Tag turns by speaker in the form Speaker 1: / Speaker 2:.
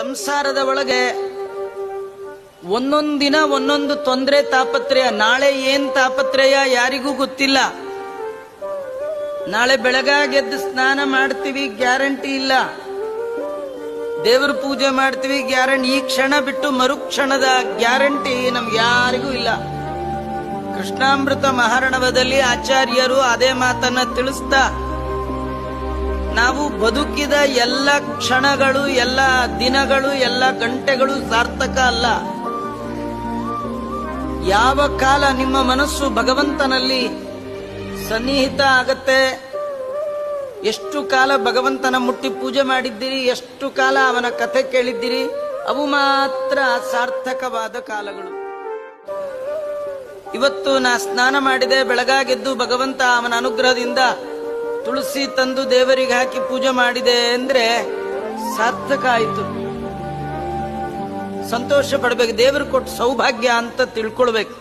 Speaker 1: ಸಂಸಾರದ ಒಳಗೆ ಒಂದೊಂದು ದಿನ ಒಂದೊಂದು ತೊಂದರೆ ತಾಪತ್ರಯ. ನಾಳೆ ಏನ್ ತಾಪತ್ರಯ ಯಾರಿಗೂ ಗೊತ್ತಿಲ್ಲ. ನಾಳೆ ಬೆಳಗಾಗೆದ್ದು ಸ್ನಾನ ಮಾಡ್ತೀವಿ, ಗ್ಯಾರಂಟಿ ಇಲ್ಲ. ದೇವರ ಪೂಜೆ ಮಾಡ್ತೀವಿ, ಗ್ಯಾರಂಟಿ. ಈ ಕ್ಷಣ ಬಿಟ್ಟು ಮರುಕ್ಷಣದ ಗ್ಯಾರಂಟಿ ನಮ್ಗೆ ಯಾರಿಗೂ ಇಲ್ಲ. ಕೃಷ್ಣಾಮೃತ ಮಹಾರಣವದಲ್ಲಿ ಆಚಾರ್ಯರು ಅದೇ ಮಾತನ್ನ ತಿಳಿಸ್ತಾ, ನಾವು ಬದುಕಿದ ಎಲ್ಲ ಕ್ಷಣಗಳು, ಎಲ್ಲ ದಿನಗಳು, ಎಲ್ಲ ಗಂಟೆಗಳು ಸಾರ್ಥಕ ಅಲ್ಲ. ಯಾವ ಕಾಲ ನಿಮ್ಮ ಮನಸ್ಸು ಭಗವಂತನಲ್ಲಿ ಸನ್ನಿಹಿತ ಆಗತ್ತೆ, ಎಷ್ಟು ಕಾಲ ಭಗವಂತನ ಮುಟ್ಟಿ ಪೂಜೆ ಮಾಡಿದ್ದೀರಿ, ಎಷ್ಟು ಕಾಲ ಅವನ ಕಥೆ ಕೇಳಿದ್ದೀರಿ, ಅವು ಮಾತ್ರ ಸಾರ್ಥಕವಾದ ಕಾಲಗಳು. ಇವತ್ತು ನಾ ಸ್ನಾನ ಮಾಡಿದೆ, ಬೆಳಗಾಗೆದ್ದು ಭಗವಂತ ಅವನ ಅನುಗ್ರಹದಿಂದ ತುಳಸಿ ತಂದು ದೇವರಿಗೆ ಹಾಕಿ ಪೂಜೆ ಮಾಡಿದೆ ಅಂದ್ರೆ ಸಾರ್ಥಕ ಆಯಿತು. ಸಂತೋಷ ಪಡಬೇಕು. ದೇವರು ಕೊಟ್ಟು ಸೌಭಾಗ್ಯ ಅಂತ ತಿಳ್ಕೊಳ್ಬೇಕು.